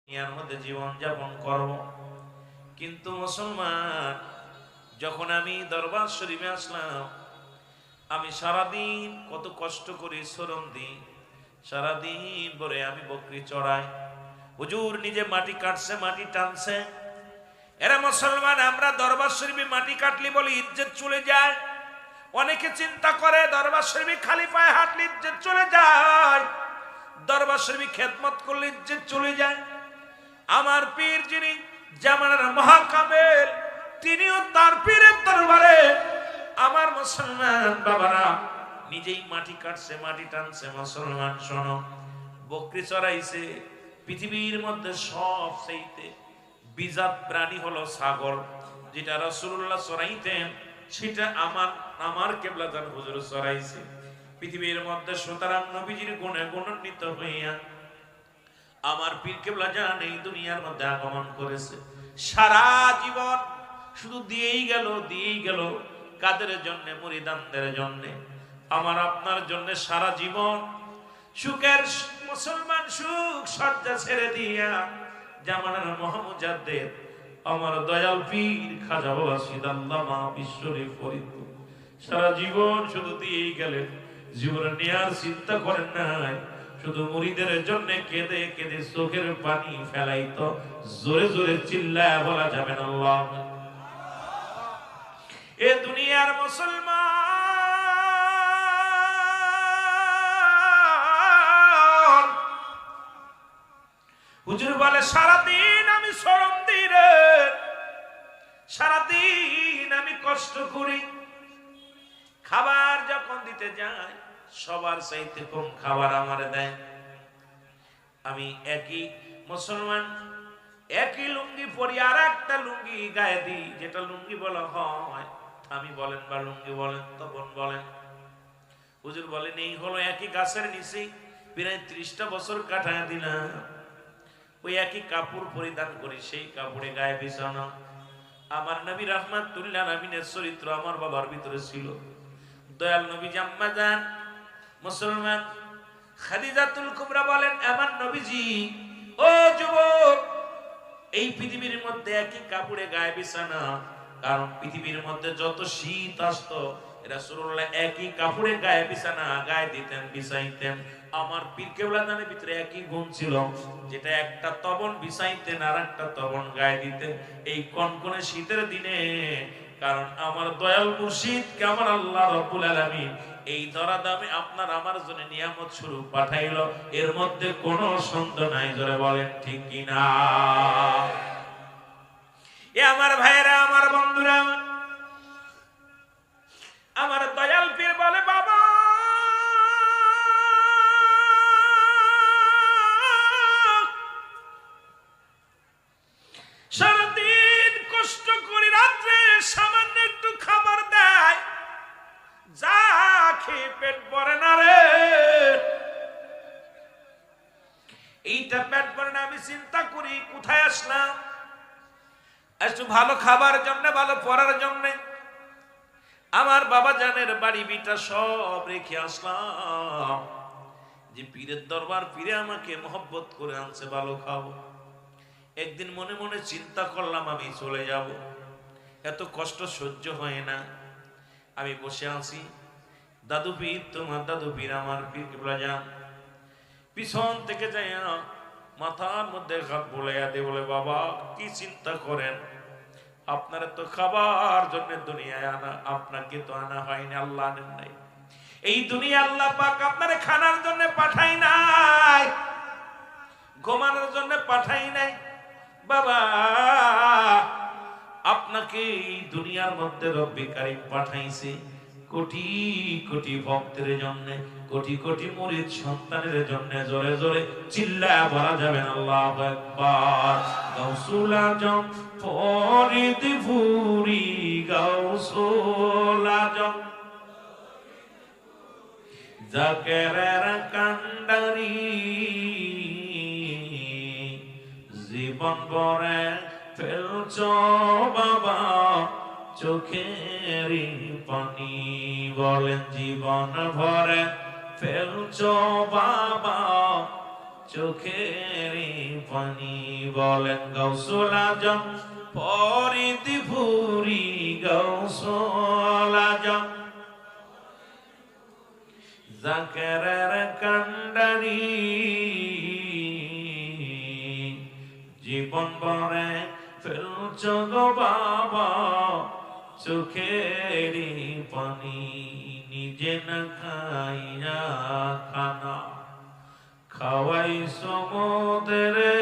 দুনিয়ার মধ্যে জীবন যাপন করব। কিন্তু মুসলমান, যখন আমি দরবার শরীফে আসলাম, আমি সারাদিন কত কষ্ট করে শ্রম দিই, সারাদিন ভরে আমি বকরি চড়াই। হুজুর নিজে মাটি কাটছে, মাটি টানছে। এরা মুসলমান, আমরা দরবার শরীফে মাটি কাটলি বলে ইজ্জত চলে যায়। অনেকে চিন্তা করে দরবার শরীফে খালি পায়ে হাঁটলে ইজ্জত চলে যায়, দরবার শরীফে খেদমত করলে ইজ্জত চলে যায়। আমার পীর যিনি জামানার মহাকামেল, তিনিও তার পীরের দরবারে আমার মুসলমান বাবারা নিজেই মাটি কাটছে, মাটি টানছে। মুসলমান শোনো, বকরি চড়াইছে। পৃথিবীর মধ্যে সবচেয়ে বিজাত প্রাণী হলো ছাগল, যেটা রাসূলুল্লাহ চড়াইতেন, সেটা আমার কেবলাদান হুজুর চড়াইছে পৃথিবীর মধ্যে। সুতরাং নবীজির গুণে গুণান্বিত হইয়া আমার পীর কেবলা জান এই দুনিয়ার মধ্যে আগমন করেছে। সারা জীবন শুধু দিয়েই গেল। কাদের জন্য? মুরিদানদের জন্য, আমার আপনার জন্য সারা জীবন সুখের মুসলমান সুখ সজ্জা ছেড়ে দিয়া জামানার মহামুজাদ্দেদ আমার দয়াল পীর খাজা বাবা সিদাল্লামা বিশ্বরী ফরিদপুর সারা জীবন শুধু দিয়েই গেলেন। জীবনে নেয়ার চিন্তা করেন নাই, শুধু মুরিদের জন্য কেঁদে কেঁদে চোখের পানি ফেলাইতো। জোরে জোরে চিল্লায় বলা যাবে না আল্লাহ। এ দুনিয়ার মুসলমান, হুজুর বলে সারাদিন আমি শ্রম দিই রে, সারাদিন আমি কষ্ট করি। খাবার যখন দিতে যাই, সবার চাইতে কম খাবার আমারে দেয়। আমি একই মুসলমান, একই লুঙ্গি পরি, আর একটা লুঙ্গি গায়ে দিই, যেটা লুঙ্গি বলা হয়। আমি বলেন বা লুঙ্গি বলেন, তখন বলেন। হুজুর বলেন এই হলো একই গাছের নিচে প্রায় 30টা বছর কাটায় দিলাম, ওই একই কাপড় পরিধান করি, সেই কাপড়ে গায়ে বিছানো। আমার নবী রাহমাতুল্লাহ আলামিনের চরিত্র আমার বাবার ভিতরে ছিল। দয়াল নবী আম্মা জান মুসলমান খাদিজাতুল কুবরা বলেন, আমার নবীজি, ও যুবক, এই পৃথিবীর মধ্যে একই কাপড়ে গায়ে বিছানা। কারণ পৃথিবীর মধ্যে যত শীত আসতো, রাসূলুল্লাহ একই কাপড়ে গায়ে বিছানা গায়ে দিতেন, বিছাইতেন। আমার পীর কেবলাদানের ভিতরে একই গুণ ছিল, যেটা একটা তবন বিছাইতেন আর একটা তবন গায়ে দিতেন এই কনকনে শীতের দিনে। কারণ আমার দয়াল মুর্শিদকে আমার আল্লাহ রাব্বুল আলামিন এই ধরা দামে আপনার আমার জন্য নিয়ামত স্বরূপ পাঠাইলো, এর মধ্যে কোনো সন্দেহ নাই। জোরে বলেন ঠিক কিনা? এ আমার ভাইয়েরা, আমার বন্ধুরা, আমার দয়াল পীর বলে, বাবা সারাদিন কষ্ট করি, রাত্রে সামান্য একটু খাবার দেয়, যা খেয়ে পেট ভরে না রে। এইটা পেট ভরে না, আমি চিন্তা করি কোথায় আসলাম, একটু ভালো খাবার জন্য, ভালো পড়ার জন্য আমার বাবা জানের বাড়ি বিটা সব রেখে আসলাম, যে পীরের দরবার, পীরে আমাকে মহব্বত করে আনছে, ভালো খাবো। একদিন মনে মনে চিন্তা করলাম আমি চলে যাব, এত কষ্ট সহ্য হয় না। আমি বসে আছি, দাদু পীর, তোমার দাদু পীর আমার পীর কেবলা যান পিছন থেকে যাই মাথার মধ্যে হাত বোলাইয়া দে, বলে, বাবা কি চিন্তা করেন, আপনারা তো খাবার জন্য দুনিয়ায় আনা, আপনাকে তো আনা হয়নি, আল্লাহ আনেন নাই। এই দুনিয়া আল্লাহ পাক আপনারে খানার জন্য পাঠাই নাই, ঘুমানোর জন্য পাঠাই নাই। বাবা আপনাকে এই দুনিয়ার মধ্যে রব্বে কারীম পাঠাইছে কোটি কোটি ভক্তের জন্য, কোটি কোটি মুরিদ সন্তানের জন্য। জোরে জোরে চিল্লায়া বলা যাবে না আল্লাহু আকবার। গাউসুল আজম ফরিদপুরি, গাউসুল আজম জাকেরের কান্ডারি, জীবন ভরে ফেলছ বাবা চোখের পানি। বলেন জীবন ভরে ফেলছ বাবা চোখের পানি বলেন গাউসুল আজম ফরিদ ফুরি গাউসুল আজম জাকেরের কান্ডারি জীবন ভরে ফেলছ গো বাবা চোখের পানি নিজে না খাইয়া খানা খাওয়াই সমুদ্রে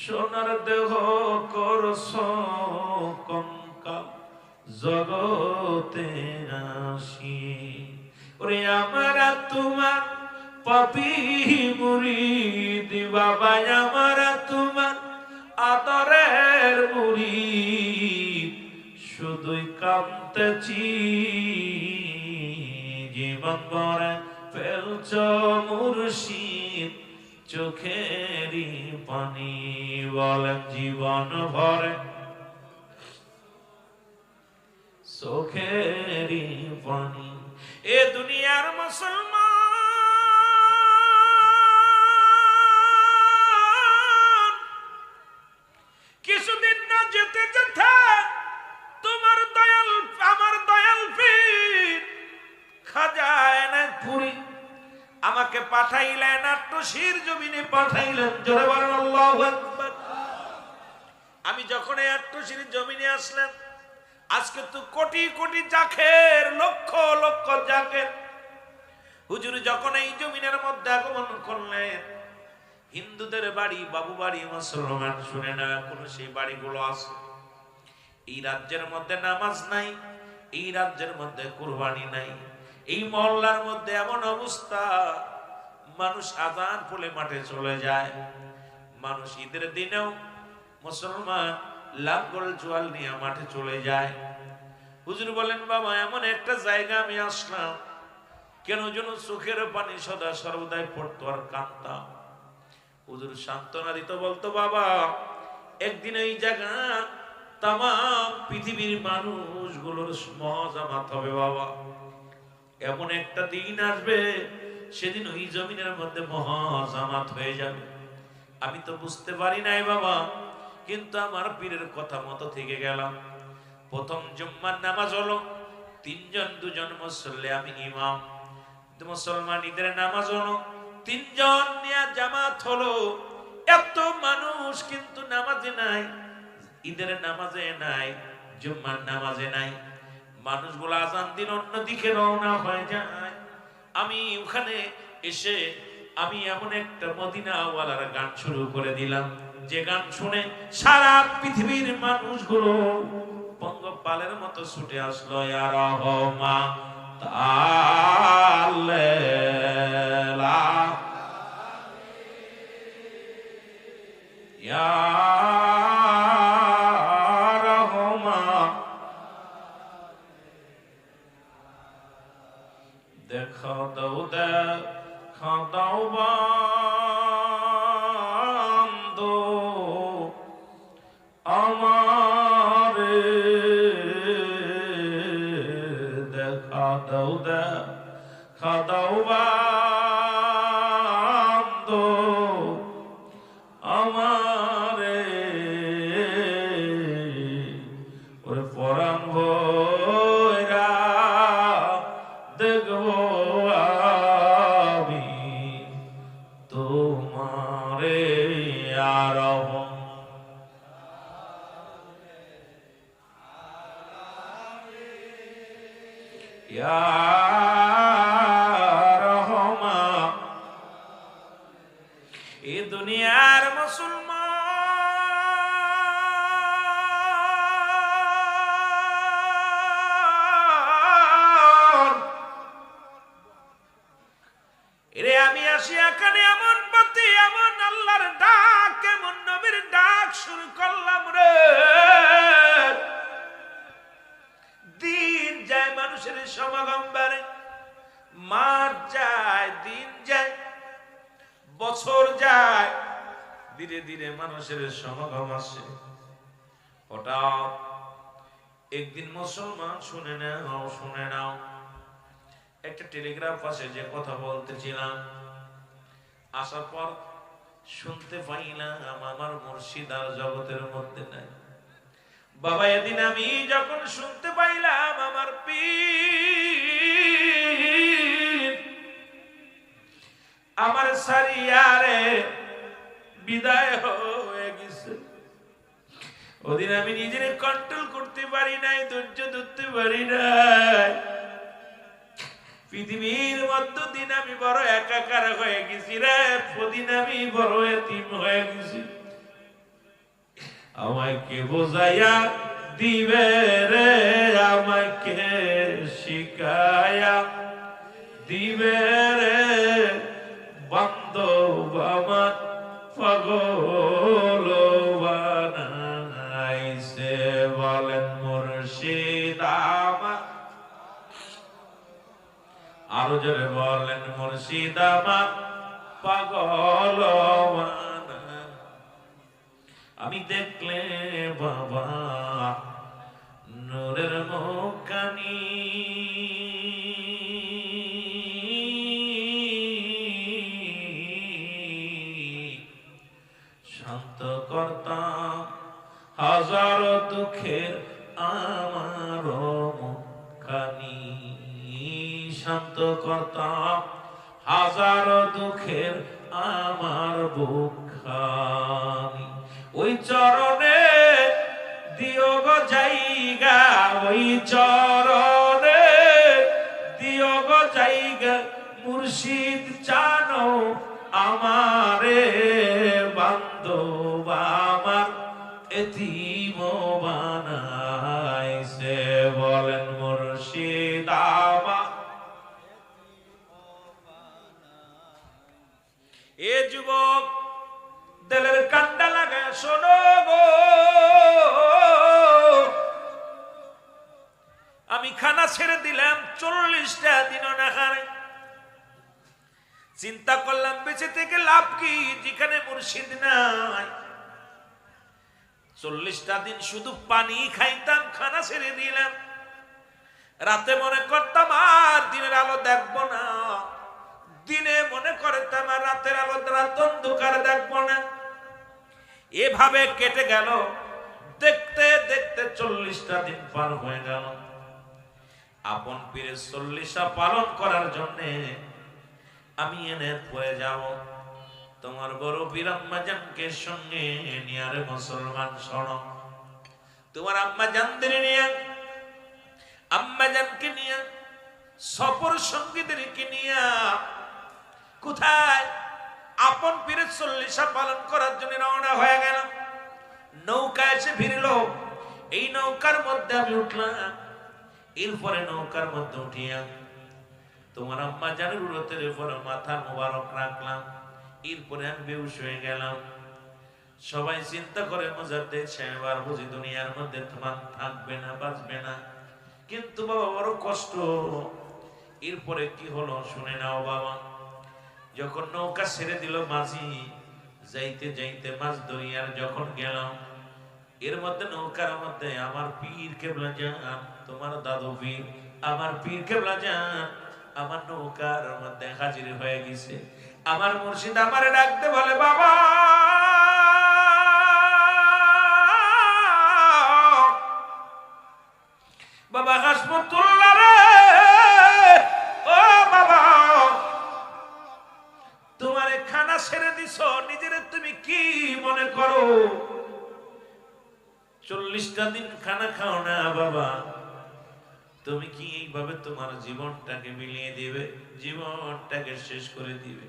সোনার দেহ করছ কঙ্কাল জগতে আসি ওরে আমরা তোমার পাপী মুরিদ বাবা আমরা তোমার আদরের মুরিদ শুধুই কাঁদতেছি জীবন ভরে ফেলছ মুর্শিদ চোখেরই পানি বলেন জীবন ভরে চোখেরই পানি এ দুনিয়ার মুসলমান কিছুদিন না যেতে যেতে তোমার দয়াল আমার দয়াল পীর খাজা এনায়েতপুরী আমাকে পাঠাইলেন আট্টশির জমিনে পাঠাইলেন জোরে বলেন আল্লাহু আকবার। আমি যখন এই আট্টশির জমিনে আসলাম আজকে তো কোটি কোটি জাখের লক্ষ লক্ষ জাখের হুজুর যখন এই জমিনের মধ্যে আগমন করলেন হিন্দুদের বাড়ি বাবু বাড়ি মুসলমান শুনে না এখন সেই বাড়িগুলো আছে। এই রাজ্যের মধ্যে নামাজ নাই, এই রাজ্যের মধ্যে কুরবানি নাই, এই মহল্লার মধ্যে এমন অবস্থা মানুষ আযান পড়লে মাঠে চলে যায়। মানুষ ঈদের দিনেও মুসলমান লাঙ্গল জোয়াল নিয়ে মাঠে চলে যায়। হুজুর বলেন বাবা এমন একটা জায়গা আমি আসলাম কেন যেন চোখের পানি সদা সর্বদাই পড়তো আর কাঁদতাম। হুজুর সান্ত্বনা দিত বলতো বাবা একদিন এই জায়গা তাম পৃথিবীর মানুষগুলোর মহাজামাত হবে বাবা, এমন একটা দিন আসবে সেদিন ওই জমিনের মধ্যে মহাজামাত হয়ে যাবে। আমি তো বুঝতে পারি নাই বাবা, কিন্তু আমার পীরের কথা মতো থেকে গেলাম। প্রথম জুম্মার নামাজ হলো তিনজন দুজন মুসল্লি আমি ইমাম, মুসলমান ঈদের নামাজ হলো তিনজন নিয়ে জামাত হলো। এত মানুষ কিন্তু নামাজে নাই, ঈদের নামাজে নাই, জুম্মার নামাজে নাই। মানুষগুলো আজান দিন অন্যদিকে রওনা হয়ে যায়। আমি ওখানে এসে আমি এমন একটা মদিনাওয়ালার গান শুরু করে দিলাম যে গান শুনে সারা পৃথিবীর মানুষগুলো পঙ্গপালের মতো ছুটে আসলো। ইয়া রহমান তাআলা ইয়া রহমান দেখা দাও দেখা দাও বান্দো আমারে, দেখা দাও দেখা দাও বান্দো আমারে, ওরে পরাণ ভরা দেখবো আমি তোমারে। আর ইয়া রহমান এই দুনিয়ার মুসলমান এরে আমি আসি এখানে এমন পথে এমন আল্লাহর ডাক এমন নবীর ডাক শুরু করলাম রে। দিন যায় মানুষের সমাগম বাড়ে, মাস যায় দিন যায় বছর যায়, ধীরে ধীরে মানুষের সমাগম আসে। হঠাৎ একদিন মুসলমান শুনে নাও একটা টেলিগ্রাফ আসে যে কথা বলতেছিলাম। আসার পর শুনতে পাইলাম আমার মুর্শিদ আর জগতের মধ্যে নাই। বাবা এদিন আমি যখন শুনতে পাইলাম আমার পীর আমার সারিয়ারে বিদায় হয়ে গেছে, ওদিন আমি নিজের কন্ট্রোল করতে পারি নাই, ধৈর্য ধরতে পারি নাই। পৃথিবীর মধ্য দিন আমি বড় একাকার হয়ে গেছি রে, প্রদিন আমি বড় এতিম হয়ে গেছি। আমাকে বোঝাইয়া দিবে রে, আমাকে শিখায়া দিবে রে, বান্ধব আমার পাগল বানাইছে। বলেন মুর্শিদ আমার, আরো জোরে বলেন মুর্শিদ আমার পাগল বানাইছে। আমি দেখলে বাবা নূরের মুখখানি, শান্ত করতাম হাজার দুঃখের আমার মুখখানি, শান্ত করতাম হাজার দুঃখের আমার বুকখানি। ওই চরণে দিও গো জায়গা, ওই চরণে দিও গো জায়গা, মুর্শিদ জানো আমারে বান্ধব আমার এতিম বানাইছে। বলেন মুর্শিদ আমার। এ যুবক দিলের কান্ডা লাগা শোনো গো, আমি খানা ছেড়ে দিলাম 40টা দিনও না খাই। চিন্তা করলাম বেঁচে থেকে লাভ কি, যেখানে মুর্শিদ নাই। 40টা দিন শুধু পানি খাইতাম, খানা ছেড়ে দিলাম। রাতে মনে করতাম আর দিনের আলো দেখবো না, দিনে মনে করতাম আর রাতের আলো রাত অন্ধকার দেখবো না। এভাবে কেটে গেল, দেখতে দেখতে 40টা দিন পার হয়ে গেল। আপন পীরের 40টা পালন করার জন্য আমি এনে পড়ে যাব। তোমার বড় পীর আম্মা জানকে সঙ্গে নিয়ে, রে মুসলমান শোনো, তোমার আম্মা জানদের নিয়ে, আম্মা জানকে নিয়ে, সফর সঙ্গীদেরকে নিয়ে কোথায় আপন পীরের 40টা পালন করার জন্য রওনা হয়ে গেল। নৌকা এসে ভিড়ল, এই নৌকার মধ্যে আমি উঠলাম। এরপরে নৌকার মধ্যে উঠিয়া তোমার আম্মা জানের উরতের উপর মাথা মোবারক রাখলাম। এরপরে আমি বেহুশ হয়ে গেলাম। সবাই চিন্তা করে মুজাদ্দিদ সাহেব আর বুঝি দুনিয়ার মধ্যে তোমার থাকবে না, বাঁচবে না। কিন্তু বাবা বড় কষ্ট। এরপরে কি হলো শুনে নাও বাবা। যখন নৌকা ছেড়ে দিল মাঝি, যাইতে যাইতে মাছ দরিয়ার যখন গেলাম, এর মধ্যে নৌকার মধ্যে আমার পীর কেবলা জান, তোমার দাদু পীর আমার পীর কেবলা জান আমার নৌকার মধ্যে হাজির হয়ে গেছে। আমার মুর্শিদ আমারে ডাকতে বলে, বাবা বাবা হাসমতুল্লাহ রে, ও বাবা তোমারে খানা ছেড়ে দিছ, নিজের তুমি কি মনে করো? 40টা দিন খানা খাও না বাবা, তুমি কি এইভাবে তোমার জীবনটাকে মিলিয়ে দিবে, জীবনটাকে শেষ করে দিবে?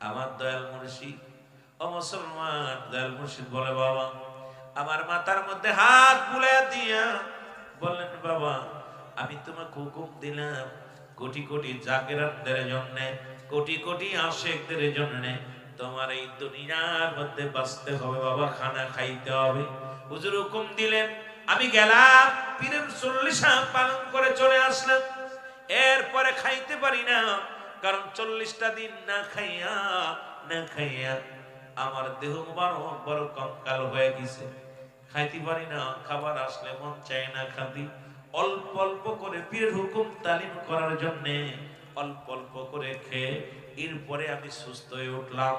আমার দয়াল মুর্শিদ, ও মুসলমান দয়াল মুর্শিদ বলে, বাবা আমার মাথার মধ্যে হাত বুলাই দিয়া বললেন, বাবা আমি তোমাকে হুকুম দিলাম কোটি কোটি জাকেরাতদের জন্য, কোটি কোটি আশিকদের জন্য তোমার এই দুনিয়ার মধ্যে বাঁচতে হবে বাবা, খানা খাইতে হবে। হুজুর হুকুম দিলেন, আমি গেলাম পীরের 40টা পালন করে চলে আসলাম। এরপরে খাইতে পারি না, কারণ 40টা দিন না খাইয়া আমার দেহ মুবারক বড় কঙ্কাল হয়ে গেছে, খাইতে পারি না। খাবার আসলে মন চায় না খাতি। অল্প অল্প করে পীরের হুকুম তালিম করার জন্য অল্প অল্প করে খেয়ে এরপরে আমি সুস্থ হয়ে উঠলাম।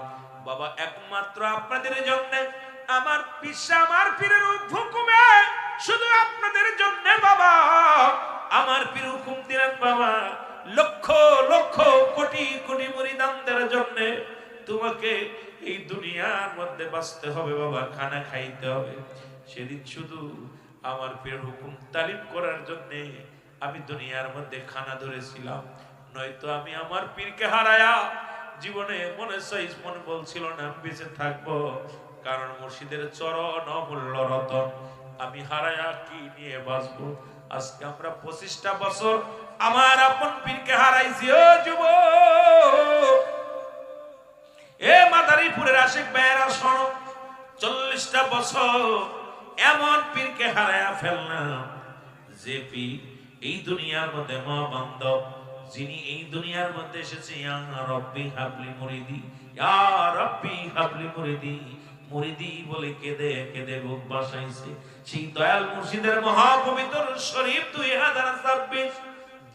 বাবা একমাত্র আপনাদের জন্য, আমার পিসা আমার পীরের হুকুমে, শুধু আপনাদের জন্য বাবা আমার পীর হুকুম দিলেন বাবা, লক্ষ লক্ষ কোটি কোটি মুরিদানদের জন্য তোমাকে এই দুনিয়ার মধ্যে বাঁচতে হবে বাবা, খানা খাইতে হবে। সেদিন শুধু আমার পীর হুকুম তালিম করার জন্য আমি দুনিয়ার মধ্যে খানা ধরেছিলাম, নয়তো আমি আমার পীরকে হারায়া জীবনে মনে বলছিল না বেঁচে থাকবো। কারণ মুর্শিদের চরণ অমূল্য রতন, আমি হারায়া কি নিয়ে বাঁচবো। আজকে আমরা 25টা বছর আমার আপন পীরকে হারাইছি। ও যুবক, এ মাদারীপুরের আশিক ভাইয়েরা শোনো, 40টা বছর এমন পীরকে হারায়া ফেললাম, যে পীর এই দুনিয়ার মধ্যে মহাবান্ধব, যিনি এই দুনিয়ার মধ্যে এসেছে ইয়া রব্বি হাবলি মুরিদি, ইয়া রব্বি হাবলি মুরিদি, মুরিদি বলে কেঁদে কেঁদে বুক বাসাইছে। সেই দয়াল মুর্শিদের মহাপবিত্র শরীফ 2026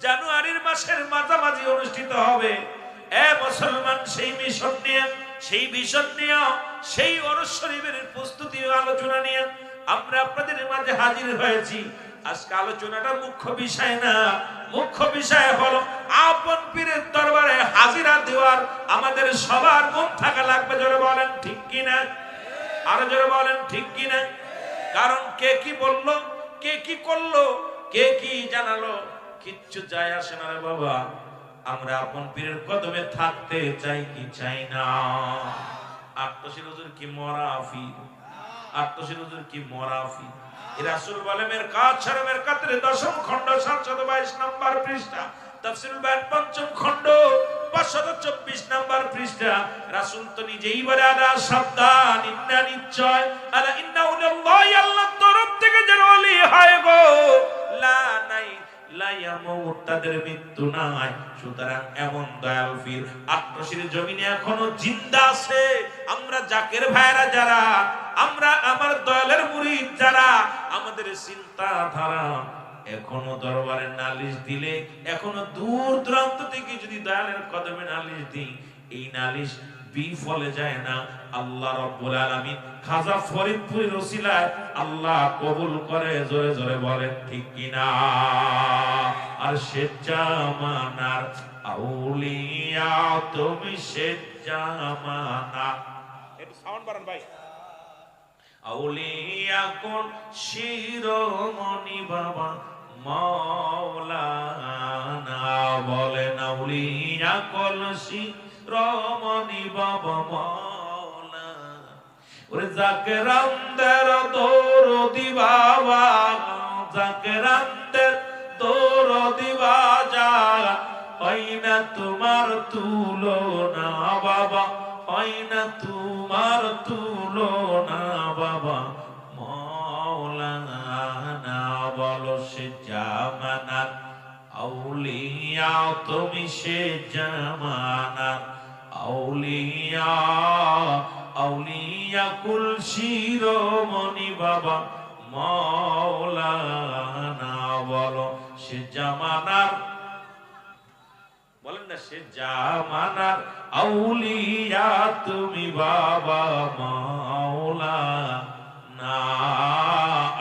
জানুয়ারির মাসের মাঝামাঝি অনুষ্ঠিত হবে। এ মুসলমান, সেই মিশন নিয়ে, সেই ভিশন নিয়ে, সেই ওরস শরীফের প্রস্তুতি আলোচনা নিয়ে আমরা আপনাদের মাঝে হাজির হয়েছি। আজকে আলোচনাটা মুখ্য বিষয় না, মুখ্য বিষয় হলো আপন পীরের দরবারে হাজিরা দেওয়ার আমাদের সবার মন থাকা লাগবে। জোরে বলেন ঠিক কিনা, আরো জোরে বলেন ঠিক কিনা। কারণ কে কি বললো, কে কি করলো, কে কি জানালো, কিচ্ছু যায় আসে না রে বাবা। আমরা আপন পীরের কদমে থাকতে চাই কি চাই না? আটশির হুজুর কি মরাফি, আটশির হুজুর কি মরাফি। রাসূল বলে মেরকাত শরমের কাতরে 10ম খণ্ড 722 নম্বর পৃষ্ঠা, তাফসীরুল বায়ান 5ম খণ্ড 524 নম্বর পৃষ্ঠা। রাসূল তো নিজেই বলে আলা সাবধান, ইন্না নিশ্চয়, আলা ইন্না উল্লাহি, আল্লাহর তরফ থেকে যারা ওলি হয় গো, লা নাই তাদের মৃত্যু নাই। সুতরাং এমন দয়াল পীর আটশির জমিনে এখনো জিন্দা আছে। আমরা জাকের ভাইরা যারা, আমরা আমার দয়ালের মুরিদ যারা, আমাদের চিন্তাধারা এখনো দরবারে নালিশ দিলে, এখনো দূর দূরান্ত থেকে যদি দয়ালের কদমে নালিশ দিই, এই নালিশ বিফলে যায় না। আল্লাহ রাব্বুল আলামিন খাজা ফরিদপুরের ওসিলায় আল্লাহ কবুল করে। জোরে জোরে বলেন ঠিক কিনা। আর সে জামানার আউলিয়া তুমি, সে জামানা, একটু সাউন্ড বাড়ান ভাই। আউলিয়া কোন শিরোমণি বাবা মাওলানা, বলেন আউলিয়া কোন শিরোমণি বাবা মাওলানা। ওরে জাকেরানদের দরদি বাবা, জাকেরানদের দরদি বাজা, হয় না তোমার তুলনা বাবা, হয় না তোমার তুলনা বাবা মাওলানা। বলো সে জামানার আউলিয়া তুমি, সে জামানার আউলিয়া, আউলিয়া কুল শিরোমণি বাবা মাওলানা। বলো সে জামানার, বলেন না, সে জামানার আউলিয়া তুমি বাবা মাওলানা।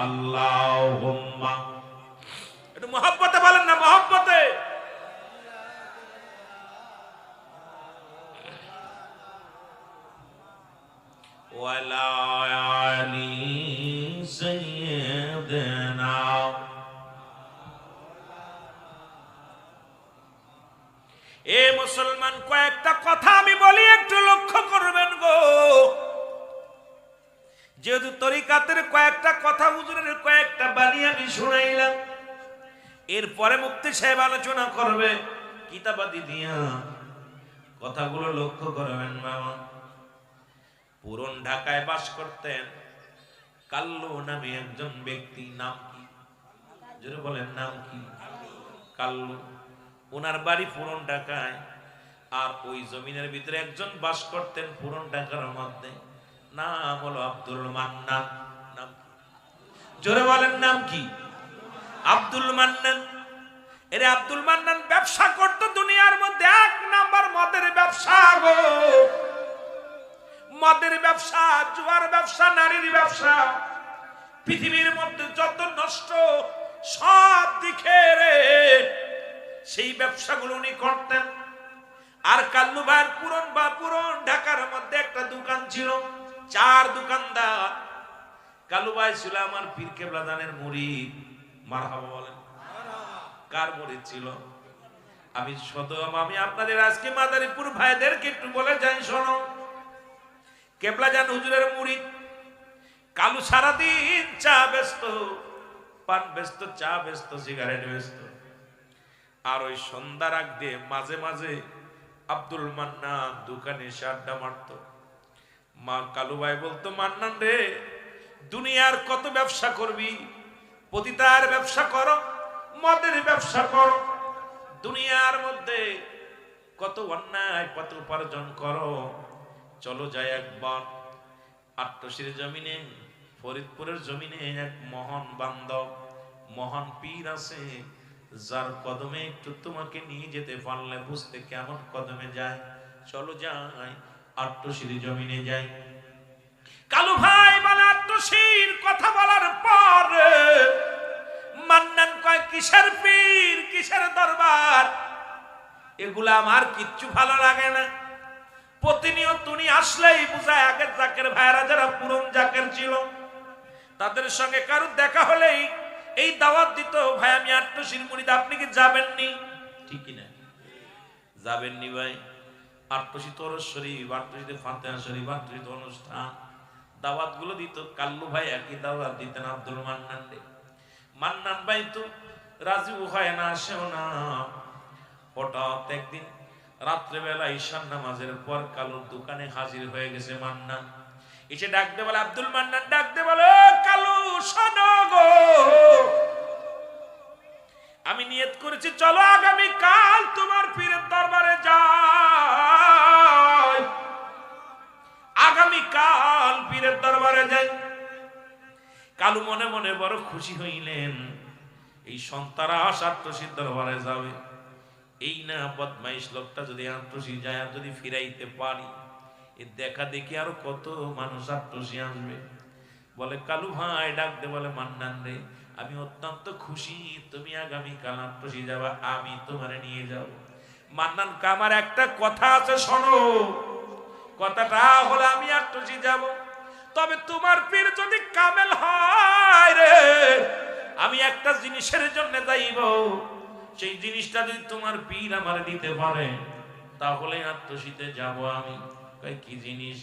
আল্লাহুম্মা, একটু মহব্বতে বলেন না, মহব্বতে। ওয়ালা আলি সাইয়্যিদিনা। এ মুসলমান, কয়েকটা কথা আমি বলি, একটু লক্ষ্য করবেন গো। যেহেতু তরিকাতের কয়েকটা কথা, হুজুরের কয়েকটা বাণী আমি শুনাইলাম, এরপরে মুফতি সাহেব আলোচনা করবে কিতাবাদি দিয়া। কথাগুলো লক্ষ্য করবেন বাবা। পুরন ঢাকায় বাস করতেন কাল্লু নামে একজন ব্যক্তি। নাম কি? জোরে বলেন, নাম কি? কাল্লু। ওনার বাড়ি পুরন ঢাকায়। আর ওই জমিনের ভিতরে একজন বাস করতেন পুরন ঢাকার মধ্যে, নাম হলো আব্দুল মান্নান। নাম কি? জোরে বলেন, নাম কি? আব্দুল মান্নান। এরে আব্দুল মান্নান ব্যবসা করত দুনিয়ার মধ্যে এক নাম্বার মদের ব্যবসা গো। মদের ব্যবসা, জুয়ার ব্যবসা, নারীর ব্যবসা, পৃথিবীর মধ্যে যত নষ্ট সব দিকে রে সেই ব্যবসাগুলো উনি করতেন। আর কাল্লু ভাইয়ের পুরন ঢাকার মধ্যে একটা দোকান ছিল, 4 দোকানদার। কালু ভাই ছিল আমার পীর কেবলা দানের মুরিদ। মারহাবা বলেন। কার মুরিদ ছিল? আমি আপনাদের আজকে মাদারীপুর ভাইদেরকে একটু বলে যাই, শোনো, কেবলা জান হুজুরের মুরিদ। কালু সারাদিন চা ব্যস্ত, পান ব্যস্ত, চা ব্যস্ত, সিগারেট ব্যস্ত। আর ওই সন্ধ্যার আগ দিয়ে মাঝে মাঝে আব্দুল মান্নান দোকানে এসে আড্ডা মারত। কালু ভাই বলতো, মান্নান রে, দুনিয়ার কত ব্যবসা করবি, পতিতার ব্যবসা করো, মদের ব্যবসা করো, দুনিয়ার মধ্যে কত অন্যায় কত উপার্জন করো, চলো যাই একবার আট্টশির জমিনে, ফরিদপুরের জমিনে এক মহান বান্ধব, মহান পীর আছে, যার কদমে একটু তোমাকে নিয়ে যেতে পারলে বুঝতে কেমন কদমে যায়, চলো যাই আট্টশির জমিনে যাই। কালু ভাই বলে, আট্টশির কথা বলার পর মান্নান কয়, কিসের পীর, কিসের দরবার, এগুলা আমার কিচ্ছু ভালো লাগে না। প্রতিনিয়ত তুমি আসলেই বুঝায় আগের জাকের ভাইরা যারা পুরন জাকের ছিল তাদের সঙ্গে কারো দেখা হলেই এই দাওয়াত দিত, ভাই আমি আট্টশির মুরিদ, আপনি কি যাবেননি? ঠিকই না, যাবেননি ভাই? আট্টশি তরস শরীফ, আট্টশিতে ফাতেহা শরীফ, আট্টশিতে অনুষ্ঠান, দাওয়াত গুলো দিত। কাল্লু ভাই একই দাওয়াত দিতেন আব্দুল মান্নান রে। মান্নান ভাই তো রাজিও হয় না, আসেও না। হঠাৎ একদিন রাত্রেবেলা ঈশান নামাজের পর কালুর দোকানে হাজির হয়ে গেছে মান্নান। এসে ডাকতে বলে, আব্দুল মান্নান ডাকতে বলে, কালু শোনো গো, আমি নিয়ত করেছি চলো আগামী কাল তোমার পীরের দরবারে যাই, আগামী কাল পীরের দরবারে যাই। কালু মনে মনে বড় খুশি হইলেন, এই সন্তারা আট্টশির দরবারে যাবে, এই না বদমাইশ লোকটা যদি আট্টশি যায় আর যদি ফিরাইতে পারি, এ দেখা দেখি আরো কত মানুষ আট্টশি আসবে। বলে কালু ভাই ডাকতে বলে, মান্নান রে, আমি অত্যন্ত খুশি তুমি আগামী কাল আট্টশি যাবা, আমি তোমারে নিয়ে যাব। মান্নান আমার একটা কথা আছে, শোনো, কথাটা হলো আমি আট্টশি যাব, তবে তোমার পীর যদি কামেল হয় রে, আমি একটা জিনিসের জন্য যাইব, সেই জিনিসটা যদি তোমার পীর আমার দিতে পারে তাহলে আট্টশিতে যাব আমি। কি জিনিস?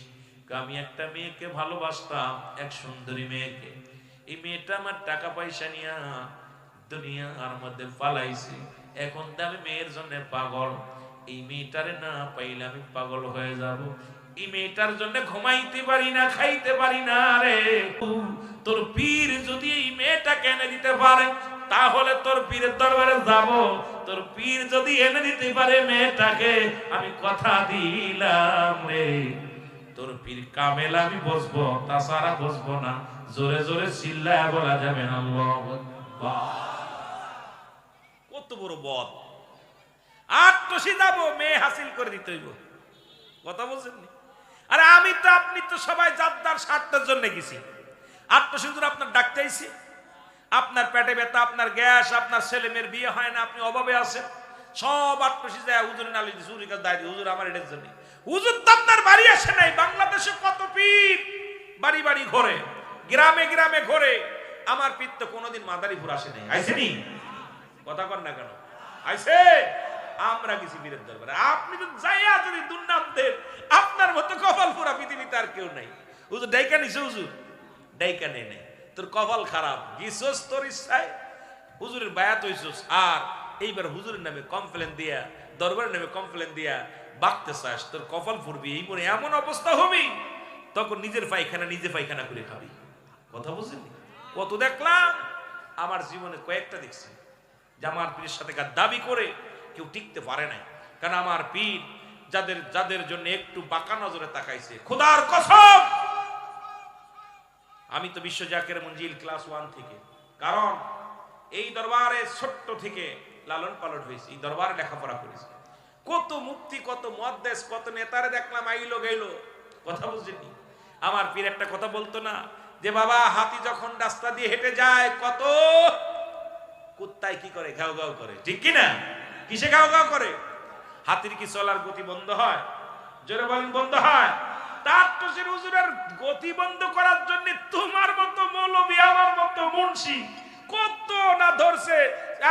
আমি একটা মেয়েকে ভালোবাসতাম, এক সুন্দরী মেয়েকে। এই মেয়েটা আমার টাকা পয়সা নিয়ে দুনিয়ার মধ্যে পালাইছে, এখন তো আমি মেয়ের জন্য পাগল, এই মেয়েটারে না পাইলে আমি পাগল হয়ে যাব। এই মেয়েটার জন্য ঘুমাইতে পারি না, খাইতে পারি না রে। তোর পীর যদি এই মেয়েটাকে এনে দিতে পারে তাহলে তোর পীরের দরবারে যাব, তোর পীর যদি এনে দিতে পারে মেয়েটাকে, আমি কথা দিলাম রে, তোর পীর কামেল আমি বসবো, তাছাড়া বসবো না। জোরে জোরে চিল্লায় বলা যাবে না আল্লাহু আকবার। কত বড় বদ! আট্টশি যাব, মেয়ে হাসিল করে দিতে হইব, কথা বলছেন? আরে আমি তো আপনি তো সবাই জাদ্দার স্বার্থের জন্য গেছি। আট্টশি হুজুর আপনার ডাকতে আইছি, আপনার পেটে ব্যথা, আপনার গ্যাস, আপনার ছেলে মেয়ের বিয়ে হয় না, আপনি অভাবে আছেন, সব আট্টশি যায় হুজুর নালি হুজুরের কাছে দাঁড়িয়ে, হুজুর আমার এটার জন্য। হুজুর তো আপনার বাড়ি আসে নাই, বাংলাদেশে কত পীর বাড়ি বাড়ি ঘোরে, গ্রামে গ্রামে ঘোরে, আমার পীর তো কোনোদিন মাদারীপুর আসে নাই। আইসেনি? কথা কর না কেন? আইসে? আমরা গেছি পীরের দরবারে। আপনি তো যাইয়া যদি দুর্নাম দেন, আপনার মতো কপাল পুরা পৃথিবীতে আর কেউ নাই। হুজুর ডাইকা নিছে, হুজুর ডাইকা নেই নাই, তোর কপাল খারাপ, গিয়েছস তোর ইচ্ছায়, হুজুরের বায়াত হইছস, আর এইবার হুজুরের নামে কমপ্লেন দিয়া, দরবারের নামে কমপ্লেন দিয়া বাঁকতে চাস, তোর কপাল ফুরবি, এই মনে এমন অবস্থা হবি তখন নিজের পায়খানা নিজে পায়খানা করে খাবি। কথা বুঝলি? কত দেখলাম আমার জীবনে, কয়েকটা দেখছি যে আমার পীরের সাথে দাবি করে কেউ টিকতে পারে নাই। কারণ আমার পীর যাদের যাদের জন্য একটু বাঁকা নজরে তাকাইছে, খোদার কসম, আমি তো বিশ্ব জাকের মঞ্জিল ক্লাস 1 থেকে, কারণ এই দরবারে ছোট্ট থেকে লালন পালন হয়েছি, এই দরবারে লেখাপড়া করেছি। কত মুক্তি, কত মুহাদ্দিস, কত নেতারে দেখলাম আইলো গেলো, কথা বুঝেনি। আমার পীর একটা কথা বলতো না যে বাবা হাতি যখন রাস্তা দিয়ে হেঁটে যায় কত কুত্তায় কি করে, ঘাউ ঘাউ করে, ঠিক কি না? কিসে ঘাউ ঘাউ করে? হাতির কি চলার গতি বন্ধ হয়? জোরে বলেন, বন্ধ হয়? তার তোষের হুজুরের গতি বন্ধ করার জন্য তোমার মতো মৌলবী, আমার মতো মুন্সি কত না ধরছে।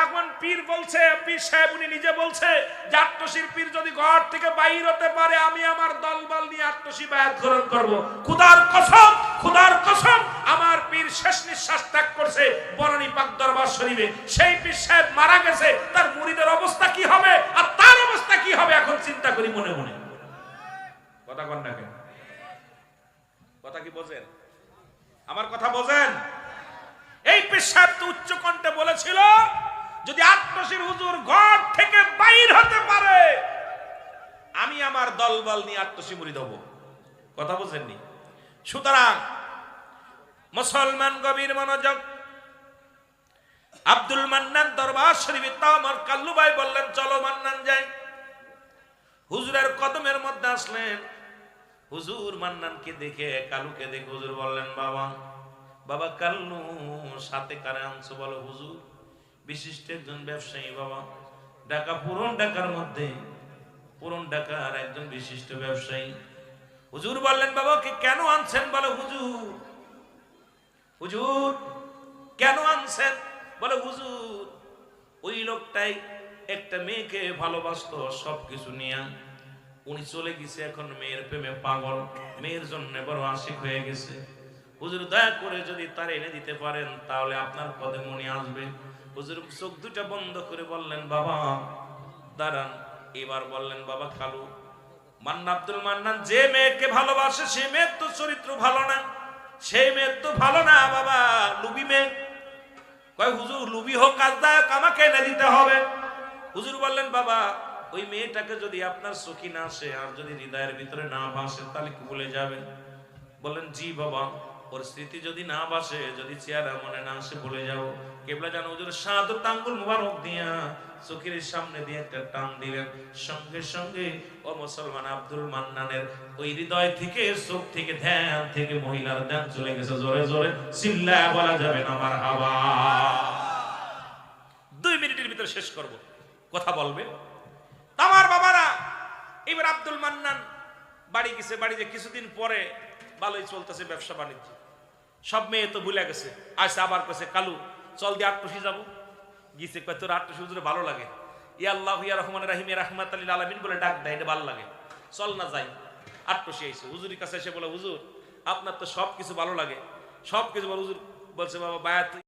এখন পীর বলছে, পীর সাহেব উনি নিজে বলছে যে আট্টশির পীর যদি ঘর থেকে বাইর হতে পারে আমি আমার দলবল নিয়ে আট্টশি বায়াত গ্রহণ করব। খুদার কসম, খুদার কসম, আমার পীর শেষ নিঃশ্বাস ত্যাগ করছে বনানী পাক দরবার শরীফে। সেই পীর সাহেব মারা গেছে, তার মুরিদের অবস্থা কি হবে আর তার অবস্থা কি হবে এখন চিন্তা করি মনে মনে। কথা কন না কেন? কথা কি বোঝেন? আমার কথা বোঝেন? এই পীর সাহেব তো উচ্চ কণ্ঠে বলেছিল যদি আট্টশির হুজুর ঘর থেকে বাইর হতে পারে আমি আমার দলবল নিয়ে আট্টশি মুরিদ হব। কথা বোঝেননি? সুতরাং মুসলমান গভীর মনোযোগ। আব্দুল মান্নান দরবার শরীফে, তাও আমার কাল্লু ভাই বললেন চলো মান্নান যাই। হুজুরের কদমের মধ্যে আসলেন। হুজুর মান্নানকে দেখে, কালুকে দেখে হুজুর বললেন বাবা, বাবা কাল্লু সাথে কারে আনছো বলো? হুজুর বিশিষ্ট একজন ব্যবসায়ী বাবা, ঢাকা পুরন ঢাকার মধ্যে, পুরন ঢাকার একজন বিশিষ্ট ব্যবসায়ী। হুজুর বললেন বাবা কে কেন আনছেন বলো? হুজুর, হুজুর কেন আনছেন বলে? হুজুর ওই লোকটাই একটা মেয়েকে ভালোবাসতো সবকিছু নিয়ে, উনি চলে গেছে, এখন মেয়ের প্রেমে পাগল, মেয়ের জন্য বড় আশিক হয়ে গেছে। হুজুর দয়া করে যদি তার এনে দিতে পারেন তাহলে আপনার পদে মনে আসবে। হুজুর চোখ দুটা বন্ধ করে বললেন বাবা দাঁড়ান। এবার বললেন বাবা কালু, মান্না আব্দুল মান্নান যে মেয়েকে ভালোবাসে সে মেয়ের তো চরিত্র ভালো না, সেই মেয়ের তো ভালো না বাবা, লুবি মেয়ে। কয় হুজুর লুবি হোক কাজ দায়ক আমাকে এনে দিতে হবে। হুজুর বললেন বাবা ওই মেয়েটাকে যদি আপনার চোখে না আসে আর যদি হৃদয়ের ভিতরে না ভাসে তাহলে কি ভুলে যাবেন? বললেন জি বাবা, ওর স্মৃতি যদি না বাসে, যদি চেহারা মনে না আসে ভুলে যাও। কেবলা জানো হুজুর শাহাদাত আঙ্গুল মুবারক দিয়া চোখের সামনে দিয়ে একটা টান দিলেন, সঙ্গে সঙ্গে ও মুসলমান আব্দুল মান্নানের ওই হৃদয় থেকে, চোখ থেকে, ধ্যান থেকে মহিলার ধ্যান চলে গেছে। জোরে জোরে চিল্লায় বলা যাবে না মারহাবা। 2 মিনিটের ভিতরে শেষ করব, কথা বলবে আমার বাবারা। এবার আব্দুল মান্নান বাড়ি গেছে, বাড়িতে কিছুদিন পরে ভালোই চলতেছে ব্যবসা বাণিজ্য, সব মেয়ে তো ভুলে গেছে। আসে আবার কাছে কালু চল দিয়ে আট্টশি যাবো। গিয়েছে কয় তোর আট্টশি হুজুরে ভালো লাগে, ইয়া আল্লাহ ইয়া রহমান রাহিম ইয়া রাহমাতাল লিল আলামিন বলে ডাক দেয়, এটা ভালো লাগে, চল না যাই। আট্টশি আইছে হুজুরের কাছে এসে বলে হুজুর আপনার তো সব কিছু ভালো লাগে, সব কিছু ভালো। হুজুর বলছে বাবা বায়াত